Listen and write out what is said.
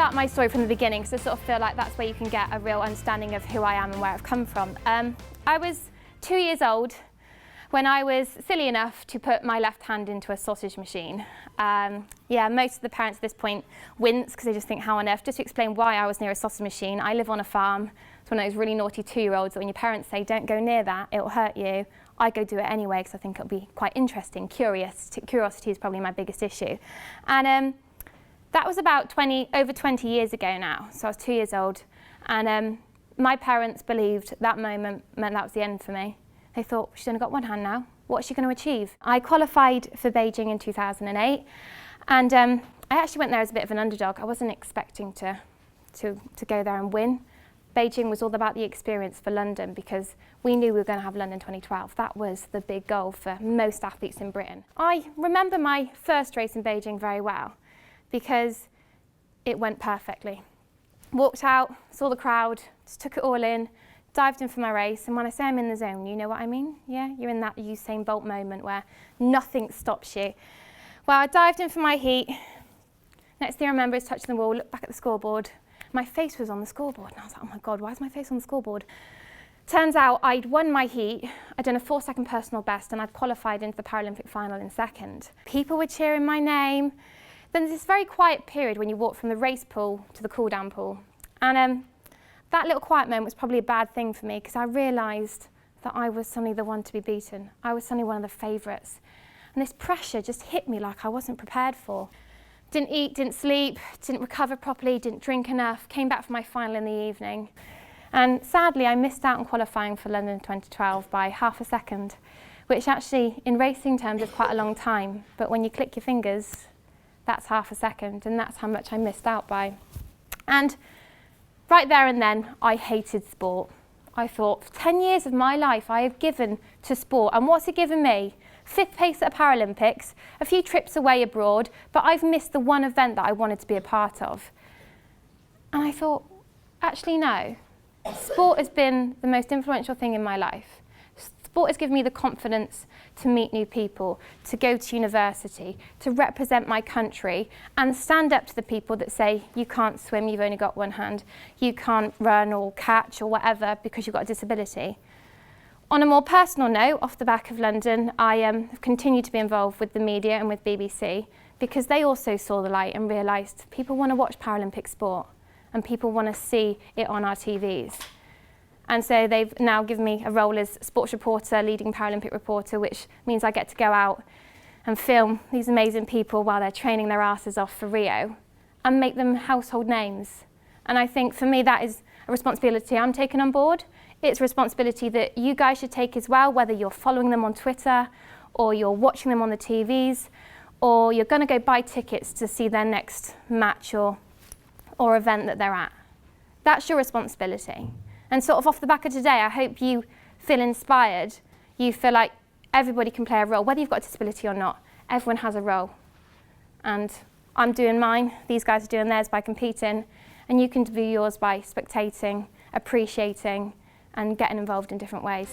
start my story from the beginning because I sort of feel like that's where you can get a real understanding of who I am and where I've come from. I was 2 years old when I was silly enough to put my left hand into a sausage machine. Yeah, most of the parents at this point wince because they just think, how on earth? Just to explain why I was near a sausage machine, I live on a farm. It's one of those really naughty 2-year-olds that when your parents say, don't go near that, it'll hurt you. I go do it anyway because I think it'll be quite interesting. Curiosity is probably my biggest issue. And that was about over 20 years ago now, so I was 2 years old. And my parents believed that moment meant that was the end for me. They thought, she's only got one hand now. What's she going to achieve? I qualified for Beijing in 2008, and I actually went there as a bit of an underdog. I wasn't expecting to go there and win. Beijing was all about the experience for London because we knew we were going to have London 2012. That was the big goal for most athletes in Britain. I remember my first race in Beijing very well because it went perfectly. Walked out, saw the crowd, just took it all in, dived in for my race, and when I say I'm in the zone, you know what I mean? Yeah, you're in that Usain Bolt moment where nothing stops you. Well, I dived in for my heat. Next thing I remember is touching the wall, looked back at the scoreboard. My face was on the scoreboard, and I was like, oh my God, why is my face on the scoreboard? Turns out I'd won my heat, I'd done a 4-second personal best, and I'd qualified into the Paralympic final in second. People were cheering my name. Then there's this very quiet period when you walk from the race pool to the cool-down pool. And that little quiet moment was probably a bad thing for me because I realised that I was suddenly the one to be beaten. I was suddenly one of the favourites. And this pressure just hit me like I wasn't prepared for. Didn't eat, didn't sleep, didn't recover properly, didn't drink enough, came back for my final in the evening. And sadly, I missed out on qualifying for London 2012 by half a second, which actually, in racing terms, is quite a long time. But when you click your fingers, that's half a second, and that's how much I missed out by. And right there and then, I hated sport. I thought, for 10 years of my life, I have given to sport, and what's it given me? 5th place at the Paralympics, a few trips away abroad, but I've missed the one event that I wanted to be a part of. And I thought, actually no. Sport has been the most influential thing in my life. Sport has given me the confidence to meet new people, to go to university, to represent my country and stand up to the people that say, you can't swim, you've only got one hand, you can't run or catch or whatever because you've got a disability. On a more personal note, off the back of London, I have continued to be involved with the media and with BBC because they also saw the light and realised people want to watch Paralympic sport and people want to see it on our TVs. And so they've now given me a role as sports reporter, leading Paralympic reporter, which means I get to go out and film these amazing people while they're training their asses off for Rio and make them household names. And I think for me that is a responsibility I'm taking on board. It's a responsibility that you guys should take as well, whether you're following them on Twitter or you're watching them on the TVs or you're going to go buy tickets to see their next match or event that they're at. That's your responsibility. And sort of off the back of today, I hope you feel inspired. You feel like everybody can play a role, whether you've got a disability or not. Everyone has a role. And I'm doing mine, these guys are doing theirs by competing, and you can do yours by spectating, appreciating, and getting involved in different ways.